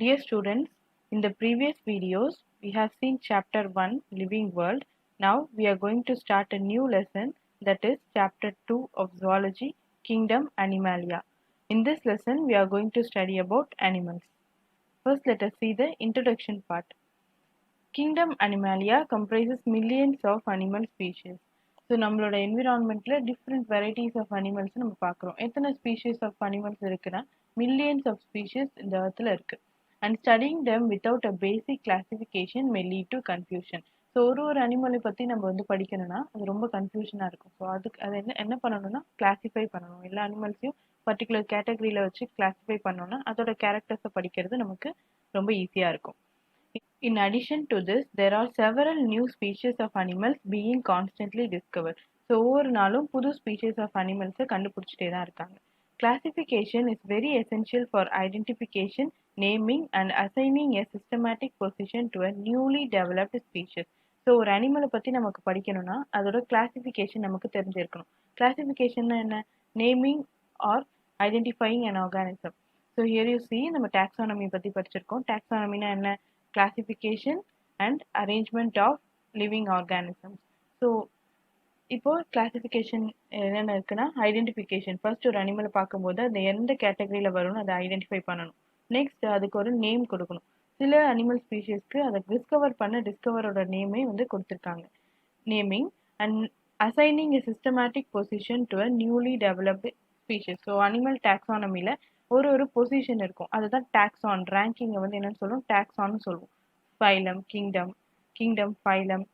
Dear students, in the previous videos, we have seen chapter 1 Living World. Now we are going to start a new lesson, that is chapter 2 of Zoology, Kingdom Animalia. In this lesson, we are going to study about animals. First, let us see the introduction part. Kingdom Animalia comprises millions of animal species. So நம்மளோட என்விரான்மெண்ட்ல different varieties of animals நம்ம பார்க்குறோம். எத்தனை species of animals இருக்குன்னா millions of species இந்த இடத்துல இருக்கு. And studying them without a basic classification may lead to confusion. So ஒரு அனிமலை பற்றி நம்ம படிக்கணும்னா அது ரொம்ப கன்ஃபியூஷனாக இருக்கும். ஸோ அதுக்கு அது என்ன பண்ணணும்னா கிளாஸிஃபை பண்ணணும். எல்லா அனிமல்ஸையும் பர்டிகுலர் கேட்டகரியில் வச்சு கிளாஸிஃபை பண்ணோம்னா அதோட கேரக்டர்ஸை படிக்கிறது நமக்கு ரொம்ப ஈஸியாக இருக்கும். In addition to this, there are several new species of animals being constantly discovered. So ஒவ்வொரு நாளும் புது species of animals கண்டுபிடிச்சிட்டே தான் இருக்காங்க. Classification is very essential for identification, naming and assigning a systematic position to a newly developed species. So ஒரு அனிமலை பற்றி நமக்கு படிக்கணும்னா அதோட கிளாசிஃபிகேஷன் நமக்கு தெரிஞ்சிருக்கணும். கிளாசிஃபிகேஷன்னா என்ன? Naming or identifying an organism. So here you see நம்ம டாக்ஸானமி பற்றி படிச்சிருக்கோம். டாக்ஸானமினா என்ன? Classification and arrangement of living organisms. So இப்போ கிளாசிஃபிகேஷன் என்னென்ன இருக்குன்னா ஐடென்டிஃபிகேஷன். ஃபர்ஸ்ட் ஒரு அனிமலை பார்க்கும்போது அது எந்த கேட்டகரியில் வரும்னு அதை ஐடென்டிஃபை பண்ணணும். நெக்ஸ்ட் அதுக்கு ஒரு நேம் கொடுக்கணும். சில அனிமல் ஸ்பீஷீஸ்க்கு அதை டிஸ்கவரோட நேமே கொடுத்துருக்காங்க. Naming and assigning a systematic position to a newly developed species. So animal டாக்ஸானமியில் ஒரு பொசிஷன் இருக்கும். அதுதான் டாக்ஸான். ரேங்கிங்கை என்னன்னு சொல்லுவோம்? டாக்ஸான்னு சொல்லுவோம். Phylum, kingdom, phylum,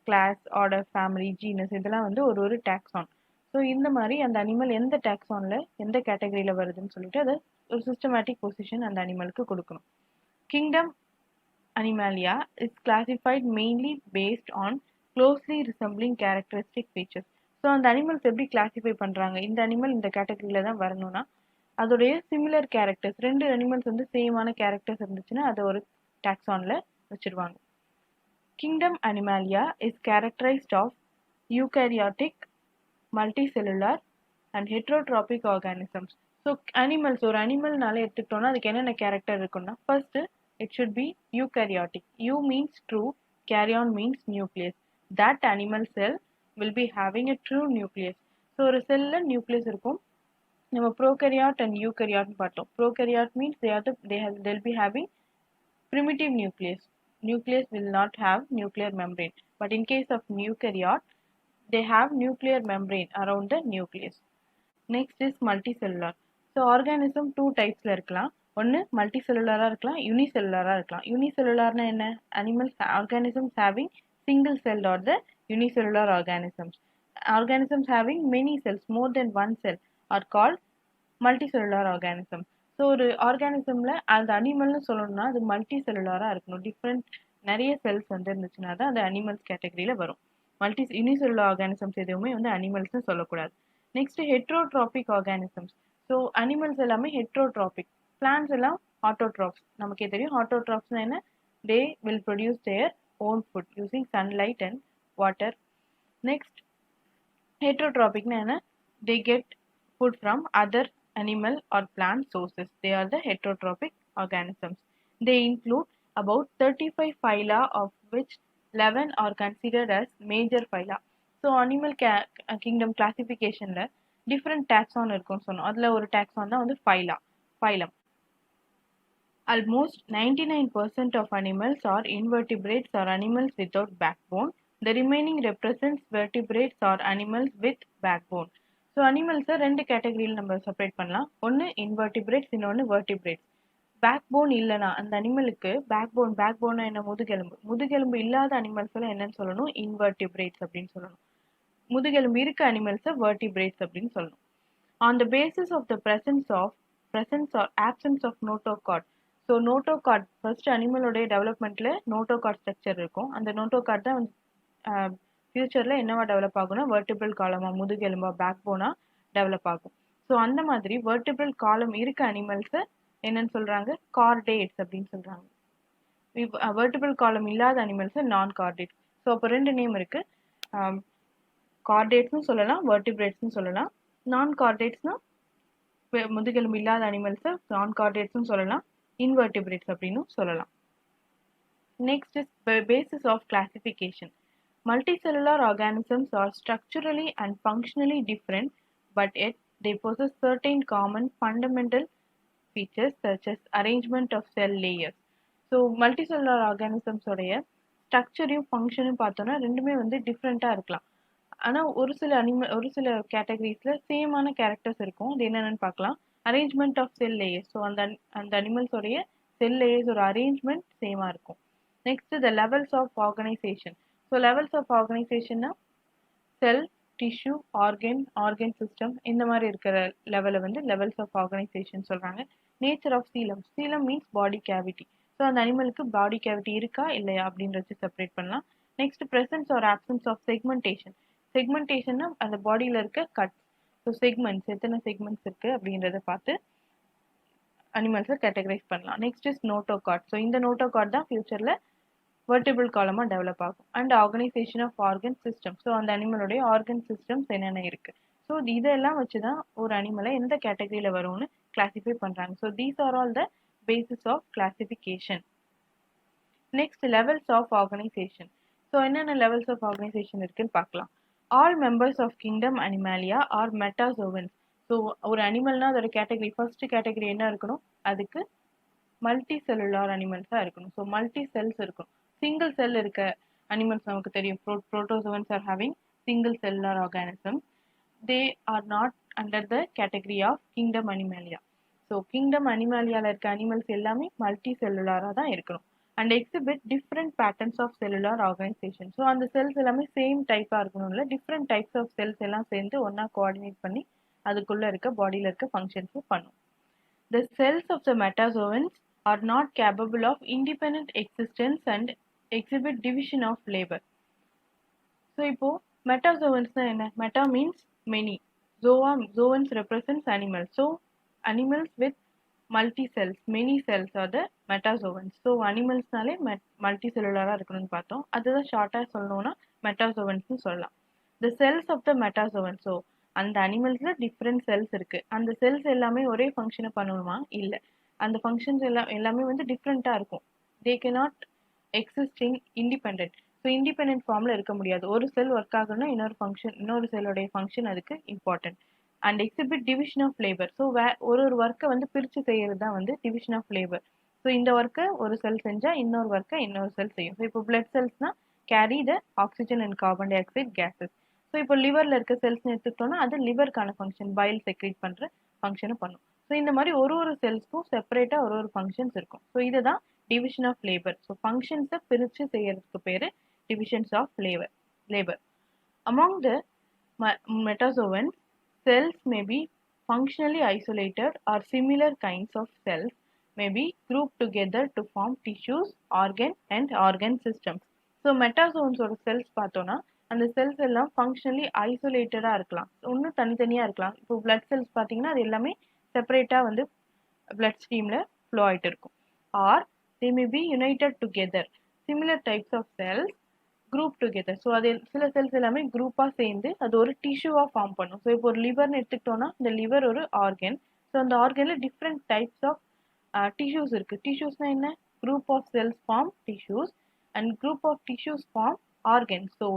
class, order, family, genus, இதெல்லாம் ஒரு டாக்ஸான். ஸோ இந்த மாதிரி அந்த அனிமல் எந்த டாக்ஸானில் எந்த கேட்டகரியில் வருதுன்னு சொல்லிட்டு அதை ஒரு சிஸ்டமேட்டிக் பொசிஷன் அந்த அனிமலுக்கு கொடுக்கணும். Kingdom Animalia is classified mainly based on closely resembling characteristic features. So அந்த அனிமல்ஸ் எப்படி கிளாஸிஃபை பண்ணுறாங்க? இந்த அனிமல் இந்த கேட்டகரியில் தான் வரணும்னா அதோடைய சிமிலர் கேரக்டர்ஸ், ரெண்டு அனிமல்ஸ் சேமான கேரக்டர்ஸ் இருந்துச்சுன்னா அதை ஒரு டாக்ஸானில் வச்சிருவாங்க. Kingdom animalia is characterised of eukaryotic, multicellular and heterotrophic organisms. So animals ஒரு அனிமல்னால எடுத்துக்கிட்டோம்னா அதுக்கு என்னென்ன கேரக்டர் இருக்குன்னா first it should be eukaryotic. Eu means true, karyon means nucleus. That animal cell will be having a true nucleus. So ஒரு செல்ல nucleus இருக்கும். நம்ம prokaryote and eukaryote பார்த்தோம். Prokaryote means they'll be having primitive nucleus. Nucleus will not have nuclear membrane. But in case of eukaryote, they have nuclear membrane around the nucleus. Next is multicellular. So organism two typesல இருக்கலாம். ஒன்று மல்டிசெல்லுலராக இருக்கலாம், யூனிசெல்லுலராக இருக்கலாம். யூனிசெல்லுலார்னா என்ன? Organisms having single cell are the unicellular organisms. Organisms having many cells, more than one cell are called multicellular organism. So ஒரு ஆர்கானிசமில் அந்த அனிமல்னு சொல்லணும்னா அது மல்டிசெல்லுலராக இருக்கணும். நிறைய செல்ஸ் இருந்துச்சுன்னா தான் அது அனிமல்ஸ் கேட்டகரியில் வரும். யூனிசெல்லுலர் ஆர்கானிசம்ஸ் எதுவுமே அனிமல்ஸ்னு சொல்லக்கூடாது. Next heterotrophic organisms. So animals எல்லாமே ஹெட்ரோட்ராபிக். பிளான்ஸ் எல்லாம் ஆட்டோட்ராப்ஸ். நமக்கே தெரியும் ஆட்டோட்ராப்ஸ்னா என்ன? They will produce their own food using sunlight and water. Next ஹெட்ரோட்ராபிக்னா என்ன? They get food from other animal or plant sources. They are the heterotropic organisms. They include about 35 phyla, of which 11 are considered as major phyla. So animal kingdom classificationல different taxon இருக்கும் சொன்னோம். அதுல ஒரு taxon தான் phylum. Almost 99% of animals are invertebrates or animals without backbone. The remaining represents vertebrates or animals with backbone. So அனிமல்ஸை ரெண்டு கேட்டகரியில் நம்ம separate பண்ணலாம். ஒன்று இன்வெர்டிபிரேட்ஸ், இன்னொன்று வெர்டிபிரேட்ஸ். பேக் போன் இல்லைனா அந்த அனிமலுக்கு பேக் போன் என்ன? முதுகெலும்பு இல்லாத அனிமல்ஸ் எல்லாம் என்னன்னு சொல்லணும்? இன்வெர்டிபிரேட்ஸ் அப்படின்னு சொல்லணும். முதுகெலும்பு இருக்க அனிமல்ஸை வெர்டிபிரேட்ஸ் அப்படின்னு சொல்லணும். On the basis of the presence or absence of notochord. So notochord first அனிமலோடைய டெவலப்மெண்ட்ல நோட்டோகார்ட் ஸ்ட்ரக்சர் இருக்கும். அந்த நோட்டோகார்ட் தான் ஃபியூச்சரில் என்னவா டெவலப் ஆகும்னா வெர்டிபிள் காலமாக, முதுகெலும்பா, பேக் போனாக டெவலப் ஆகும். ஸோ அந்த மாதிரி வெர்டிபிள் காலம் இருக்க அனிமல்ஸை என்னன்னு சொல்கிறாங்க? கார்டேட்ஸ் அப்படின்னு சொல்கிறாங்க. வெர்டிபிள் காலம் இல்லாத அனிமல்ஸை நான் கார்டேட்ஸ். ஸோ அப்போ ரெண்டு நேம் இருக்குது. கார்டேட்ஸ்னு சொல்லலாம், வெர்டிபிரேட்ஸ்னு சொல்லலாம். நான் கார்டேட்ஸ்னால் முதுகெலும்பு இல்லாத அனிமல்ஸை நான் கார்டேட்ஸ்னு சொல்லலாம். invertebrates அப்படினு சொல்லலாம். Next is basis of classification. Multicellular organisms are structurally and functionally different, but yet they possess certain common fundamental features such as arrangement of cell layers. So multicellular organisms உடைய ஸ்ட்ரக்சரையும் ஃபங்க்ஷனும் பார்த்தோம்னா ரெண்டுமே வந்து டிஃப்ரெண்ட்டாக இருக்கலாம். ஆனால் ஒரு சில கேட்டகரிஸில் சேமான கேரக்டர்ஸ் இருக்கும். அது என்னென்னு பார்க்கலாம். Arrangement of cell layers. So அந்த அனிமல்ஸோடைய செல் லேயர்ஸ் ஒரு அரேஞ்ச்மெண்ட் சேமாக இருக்கும். Next the levels of organisation. So levels of ஆர்கனைசேஷன்னா செல், டிஷ்யூ, ஆர்கன் சிஸ்டம் இந்த மாதிரி இருக்கிற லெவலை வந்து லெவல்ஸ் ஆஃப் ஆர்கனைசேஷன் சொல்கிறாங்க. Nature of coelom. Coelom means body cavity. So அந்த அனிமலுக்கு பாடி கேவிட்டி இருக்கா இல்லையா அப்படின்றத செப்பரேட் பண்ணலாம். Next presence or absence of segmentation. செக்மெண்டேஷன்னா அந்த பாடியில் இருக்க கட்ஸ். ஸோ செக்மெண்ட்ஸ் எத்தனை செக்மெண்ட்ஸ் இருக்குது அப்படின்றத பார்த்து அனிமல்ஸை கேட்டகரைஸ் பண்ணலாம். Next is notochord. ஸோ இந்த நோட்டோகார்ட் தான் ஃபியூச்சரில் வெர்டிபிள் காலமாக டெவலப் ஆகும். And organisation of organ system. So அந்த அனிமலுடைய ஆர்கன் சிஸ்டம்ஸ் என்னென்ன இருக்குது. ஸோ இதெல்லாம் வச்சு தான் ஒரு அனிமலை எந்த கேட்டகரியில் வரும்னு கிளாஸிஃபை பண்ணுறாங்க. So these are all the basis of classification. Next levels of organisation. So என்னென்ன லெவல்ஸ் ஆஃப் ஆர்கனைசேஷன் இருக்குன்னு பார்க்கலாம். All members of kingdom Animalia are metazoans. So ஒரு அனிமல்னா அதோட கேட்டகரி ஃபர்ஸ்ட் கேட்டகரி என்ன இருக்கணும், அதுக்கு மல்டி செல்லுலார் அனிமல்ஸாக இருக்கணும். ஸோ மல்டி செல்ஸ் இருக்கணும். சிங்கிள் செல் இருக்க அனிமல்ஸ் நமக்கு தெரியும். Protozoans are having single cellular organism. They are not under the category of kingdom Animalia. So kingdom அனிமாலியாவில் இருக்க அனிமல்ஸ் எல்லாமே மல்டி செல்லுலாராக தான் இருக்கணும். And exhibit different patterns of cellular organisation. So அந்த செல்ஸ் எல்லாமே சேம் டைப்பாக இருக்கணும் இல்லை, டிஃப்ரெண்ட் டைப்ஸ் ஆஃப் செல்ஸ் எல்லாம் சேர்ந்து ஒன்றா கோஆர்டினேட் பண்ணி அதுக்குள்ளே இருக்க பாடியில் இருக்க ஃபங்க்ஷன்ஸும் பண்ணும். The cells of the metazoans are not capable of independent existence and exhibit division of labour. So இப்போது மெட்டாசோவன்ஸ்னால் என்ன? Meta means many, zoans represents animals. So animals with multi cells, many cells are the metazoans. So animals நாலே multicellular இருக்கணும்னு பார்த்தோம். அதுதான் ஷார்ட்டாக சொல்லணும்னா metazoans சொல்லலாம். The cells of the metazoan. So அந்த அனிமல்ஸில் டிஃப்ரெண்ட் செல்ஸ் இருக்குது. அந்த செல்ஸ் எல்லாமே ஒரே ஃபங்க்ஷனை பண்ணணுமா? இல்லை. அந்த ஃபங்க்ஷன்ஸ் எல்லாமே வந்து டிஃப்ரெண்ட்டாக இருக்கும். They cannot exist in independent. So independent ஃபார்மில் இருக்க முடியாது. ஒரு செல் ஒர்க் ஆகணும்னா இன்னொரு செல்லுடைய ஃபங்க்ஷன் அதுக்கு important. And exhibit division of labour. So ஒரு ஒர்க்கை வந்து பிரித்து செய்கிறது தான் வந்து டிவிஷன் ஆஃப் லேபர். ஸோ இந்த ஒர்க்கை ஒரு செல் செஞ்சால் இன்னொரு ஒர்க்கை இன்னொரு செல் செய்யும். ஸோ இப்போ பிளட் செல்ஸ்னால் carry the oxygen and carbon dioxide gases. So இப்போ லிவரில் இருக்க செல்ஸ்னு எடுத்துக்கிட்டோம்னா அது லிவருக்கான ஃபங்க்ஷன், பைல் செக்ரேட் பண்ணுற ஃபங்க்ஷனை பண்ணும். ஸோ இந்த மாதிரி ஒரு செல்ஸ்க்கும் செப்பரேட்டாக ஒரு ஃபங்க்ஷன்ஸ் இருக்கும். ஸோ இதுதான் டிவிஷன் ஆஃப் லேபர். ஸோ ஃபங்க்ஷன்ஸை பிரித்து செய்யறதுக்கு பேர் divisions of labor. Among the metazoans, cells may be functionally isolated or similar kinds of cells may be grouped together to form tissues, and organ systems. So metazoans ஓட cells பார்த்தோன்னா அந்த cells எல்லாம் functionally ஐசோலேட்டடாக இருக்கலாம், ஒன்றும் தனித்தனியாக இருக்கலாம். இப்போ blood cells பார்த்தீங்கன்னா அது எல்லாமே செப்பரேட்டாக வந்து பிளட் ஸ்ட்ரீமில் ஃப்ளோ ஆகிட்டு இருக்கும். Or they may be united together. Similar types of cells group together. So அது சில செல்ஸ் எல்லாமே குரூப்பாக சேர்ந்து அது ஒரு டிஷ்யூவாக ஃபார்ம் பண்ணும். ஸோ இப்போ ஒரு லிவர்னு எடுத்துக்கிட்டோன்னா இந்த லிவர் ஒரு ஆர்கன். ஸோ அந்த ஆர்கனில் டிஃப்ரெண்ட் டைப்ஸ் ஆஃப் டிஷ்யூஸ் இருக்குது. டிஷ்யூஸ்னால் என்ன? Group of cells form tissues and group of tissues form organs. So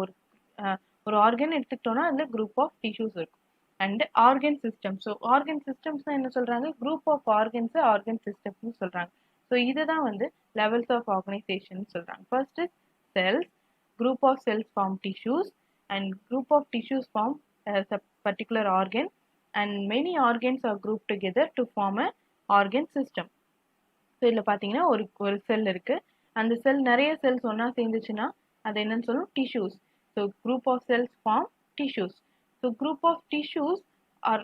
ஒரு ஆர்கன் எடுத்துக்கிட்டோன்னா அதில் குரூப் ஆஃப் டிஷ்யூஸ் இருக்கும். And organ system. So organ சிஸ்டம்ஸ்னால் என்ன சொல்கிறாங்க? குரூப் ஆஃப் ஆர்கன்ஸை ஆர்கன் சிஸ்டம்ஸ்னு சொல்கிறாங்க. ஸோ இதை தான் வந்து லெவல்ஸ் ஆஃப் ஆர்கனைசேஷன் சொல்கிறாங்க. First is cells. Group of cells form tissues and group of tissues form a particular organ and many organs are grouped together to form a organ system. So இதில் பார்த்தீங்கன்னா ஒரு செல் இருக்குது. அந்த செல் நிறைய cells ஒன்றா சேர்ந்துச்சுன்னா அது என்னன்னு சொல்லும்? Tissues. So group of cells form tissues. So group of tissues are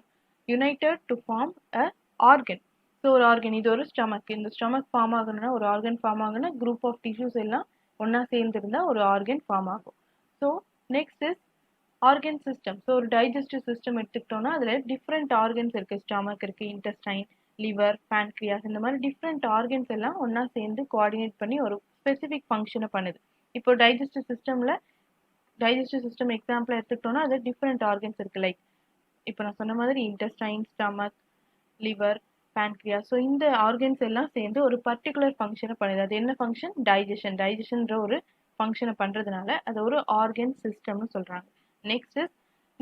united to form a organ. So ஒரு ஆர்கன், இது ஒரு ஸ்டமக். இந்த ஸ்டமக் ஃபார்ம் ஆகணும்னா ஒரு ஆர்கன் ஃபார்ம் ஆகணும்னா குரூப் ஆஃப் டிஷ்யூஸ் எல்லாம் ஒன்றா சேர்ந்துருந்தால் ஒரு ஆர்கன் ஃபார்ம் ஆகும். So next is organ system. So ஒரு டைஜஸ்டிவ் சிஸ்டம் எடுத்துக்கிட்டோன்னா அதில் டிஃப்ரெண்ட் ஆர்கன்ஸ் இருக்குது. ஸ்டமக் இருக்குது, இன்டெஸ்டைன், லிவர், பேன்க்ரியாஸ், இந்த மாதிரி டிஃப்ரெண்ட் ஆர்கன்ஸ் எல்லாம் ஒன்றா சேர்ந்து கோஆர்டினேட் பண்ணி ஒரு ஸ்பெசிஃபிக் ஃபங்க்ஷனை பண்ணுது. இப்போ டைஜஸ்டிவ் சிஸ்டம் எக்ஸாம்பிள் எடுத்துக்கிட்டோன்னா அது டிஃப்ரெண்ட் ஆர்கன்ஸ் இருக்குது. லைக் இப்போ நான் சொன்ன மாதிரி intestine, stomach, liver, pancreas. So இந்த ஆர்கன்ஸ் எல்லாம் சேர்ந்து ஒரு பர்டிகுலர் ஃபங்க்ஷனை பண்ணுது. அது என்ன ஃபங்க்ஷன்? டைஜஷன்ற ஒரு ஃபங்க்ஷனை பண்ணுறதுனால அது ஒரு ஆர்கன் சிஸ்டம்னு சொல்கிறாங்க.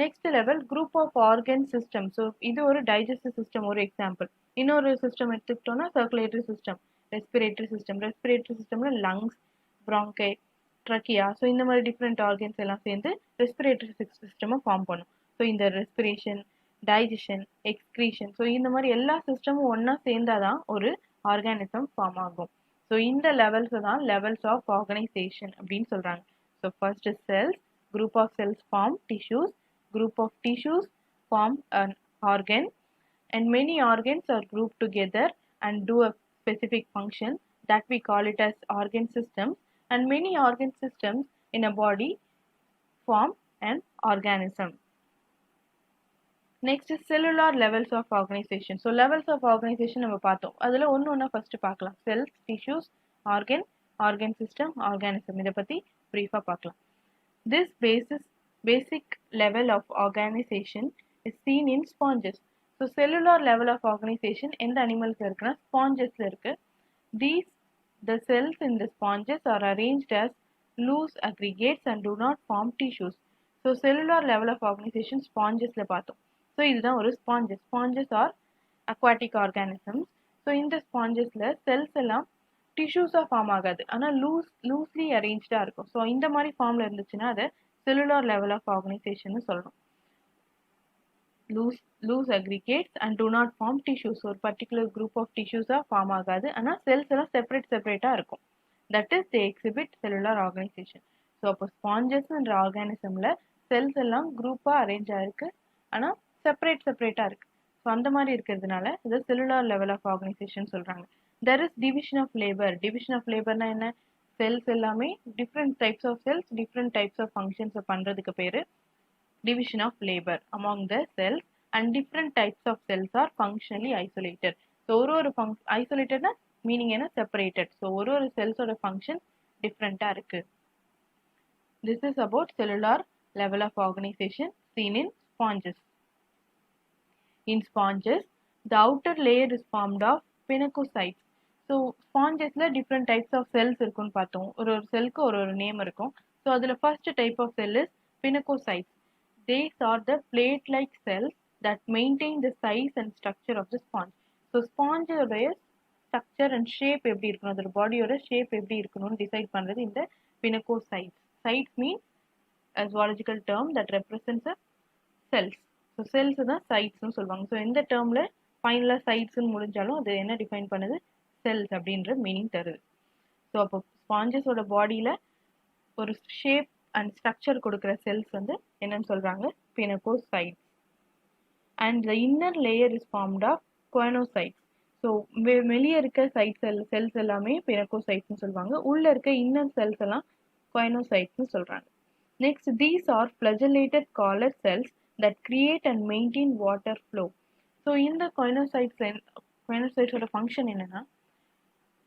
Next level group of organ system. So இது ஒரு டைஜஸ்டிவ் சிஸ்டம் ஒரு எக்ஸாம்பிள். இன்னொரு சிஸ்டம் எடுத்துக்கிட்டோம்னா சர்க்குலேட்டரி சிஸ்டம், ரெஸ்பிரேட்டரி சிஸ்டம்ல லங்ஸ், bronchi, ட்ரக்கியா, ஸோ இந்த மாதிரி டிஃப்ரெண்ட் ஆர்கன்ஸ் எல்லாம் சேர்ந்து ரெஸ்பிரேட்டரி சிஸ்டமை ஃபார்ம் பண்ணும். ஸோ இந்த ரெஸ்பிரேஷன், டைஜஷன், எக்ஸ்கிரீஷன், ஸோ இந்த மாதிரி எல்லா சிஸ்டமும் ஒன்றா சேர்ந்தாதான் ஒரு ஆர்கானிசம் ஃபார்ம் ஆகும். ஸோ இந்த லெவல்ஸ் தான் லெவல்ஸ் ஆஃப் ஆர்கனைசேஷன் அப்படின்னு சொல்கிறாங்க. So first cells, group of cells form tissues, group of tissues form an organ, and many organs are grouped together and do a specific function that we call it as organ systems, and many organ systems in a body form an organism. Next is cellular levels of organization. So levels of organization நம்ம பார்த்தோம். அதில் ஒன்று first பார்க்கலாம். Cells, tissues, organ system, organism. இதை பற்றி brief-ஆ பார்க்கலாம். This basic level of organization is seen in sponges. So cellular level of organization எந்த animals இருக்குன்னா spongesல இருக்கு. The cells in the sponges are arranged as loose aggregates and do not form tissues. So cellular level of organization spongesல பார்த்தோம். So இதுதான் ஒரு sponges. Sponges are aquatic organisms. So இந்த spongesல cells எல்லாம் டிஷ்யூஸாக form ஆகாது, ஆனால் லூஸ்லி அரேஞ்ச்டாக இருக்கும். ஸோ இந்த மாதிரி ஃபார்மில் இருந்துச்சுன்னா அதை செல்லுலார் லெவல் ஆஃப் ஆர்கனைசேஷன் சொல்லணும். Loose aggregates and do not form tissues. ஒரு பர்டிகுலர் குரூப் ஆஃப் டிஷ்யூஸாக ஃபார்ம் ஆகாது, ஆனால் செல்ஸ் எல்லாம் செப்பரேட்டாக இருக்கும். That is the exhibit cellular organisation. So அப்போ ஸ்பாஞ்சஸ்ன்ற ஆர்கானிசமில் செல்ஸ் எல்லாம் குரூப்பாக அரேஞ்ச் ஆகிருக்கு, ஆனால் செப்பரேட்டாக இருக்குது. ஸோ அந்த மாதிரி இருக்கிறதுனால இதை செல்லுலார் லெவல் ஆஃப் ஆர்கனைசேஷன் சொல்கிறாங்க. There is division of labor. Division of labor na enna? Cells ellame different types of cells, different types of functions பண்றதுக்கு பேரு division of labor among the cells, and different types of cells are functionally isolated. So ஒரு isolated na meaning என்ன? Separated. So ஒரு cells ஓட function different ஆ இருக்கு. This is about cellular level of organization seen in sponges. In sponges, the outer layer is formed of pinacocytes. So ஸ்பாஞ்சஸில் different types of cells இருக்குன்னு பார்த்தோம். ஒரு செல்க்கு ஒரு நேம் இருக்கும். ஸோ அதில் first type of cell is pinacocytes. These are the plate like cells that maintain the size and structure of the sponge. So ஸ்பாஞ்சோடைய structure and shape எப்படி இருக்கணும், அதோட பாடியோட ஷேப் எப்படி இருக்கணும்னு டிசைட் பண்ணுறது இந்த pinacocytes. Cytes mean a zoological term that represents a cells. So cells தான் சைட்ஸ்னு சொல்லுவாங்க. ஸோ எந்த டேர்மில் ஃபைனலாக சைட்ஸ்ன்னு முடிஞ்சாலும் அது என்ன டிஃபைன் பண்ணுது? செல்ஸ் அப்படின்ற மீனிங் தருது. ஸோ அப்போ ஸ்பாஞ்சஸோட பாடியில் ஒரு ஷேப் அண்ட் ஸ்ட்ரக்சர் கொடுக்குற செல்ஸ் வந்து என்னன்னு சொல்கிறாங்க? Pinacocytes. And the inner layer is formed of choanocytes. So வெளியே இருக்க செல்ஸ் எல்லாமே பினகோசைட்ஸ்னு சொல்லுவாங்க. உள்ளே இருக்க இன்னர் செல்ஸ் எல்லாம் குவானோசைட்ஸ்னு சொல்கிறாங்க. Next, these are flagellated collar cells that create and maintain water flow. So இந்த குவானோசைட்ஸோட ஃபங்க்ஷன் என்னென்னா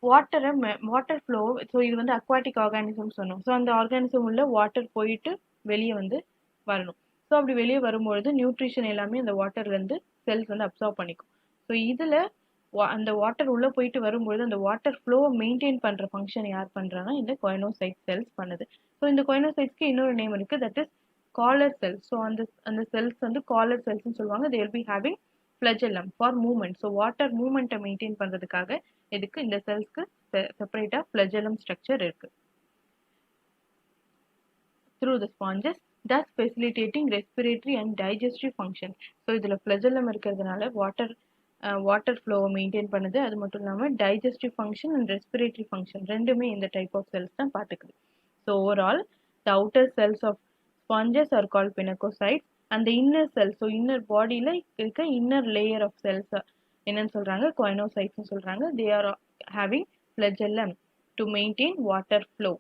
வாட்டர் ஃப்ளோ. ஸோ இது வந்து அக்வாட்டிக் ஆர்கானிசம் சொன்னோம். ஸோ அந்த ஆர்கானிசம் உள்ள வாட்டர் போயிட்டு வெளியே வந்து வரணும். ஸோ அப்படி வெளியே வரும்பொழுது நியூட்ரிஷன் எல்லாமே அந்த வாட்டர்லேருந்து செல்ஸ் வந்து அப்சர்வ் பண்ணிக்கும். ஸோ இதில் அந்த வாட்டர் உள்ளே போயிட்டு வரும்பொழுது அந்த வாட்டர் ஃப்ளோவை மெயின்டைன் பண்ணுற ஃபங்க்ஷன் யார் பண்ணுறாங்கன்னா இந்த குவானோசைட் செல்ஸ் பண்ணுது. ஸோ இந்த குவானோசைட்ஸ்க்கு இன்னொரு நேம் இருக்குது, that is collar cells. So அந்த செல்ஸ் வந்து காலர் செல்ஸ்ன்னு சொல்லுவாங்க. They will be having flagellum for movement. So water movement maintain பண்றதுக்காக இதுக்கு இந்த செல்ஸ்க்கு செப்பரேட்டா flagellum structure இருக்கு. Through the sponges, thus facilitating respiratory and digestive functions. So இதுல flagellum இருக்கிறதுனால water flow maintain பண்ணுது. அது மட்டும் இல்லாம digestive function and respiratory function ரெண்டுமே இந்த type of cells தான் பார்த்துக்குது. So overall, the outer cells of sponges are called pinacocytes. And the inner cells, so inner body like inner layer of cells என்னன்னு சொல்றாங்க? குவானோசைட்ஸ்னு சொல்றாங்க. They are having flagellum to maintain water flow.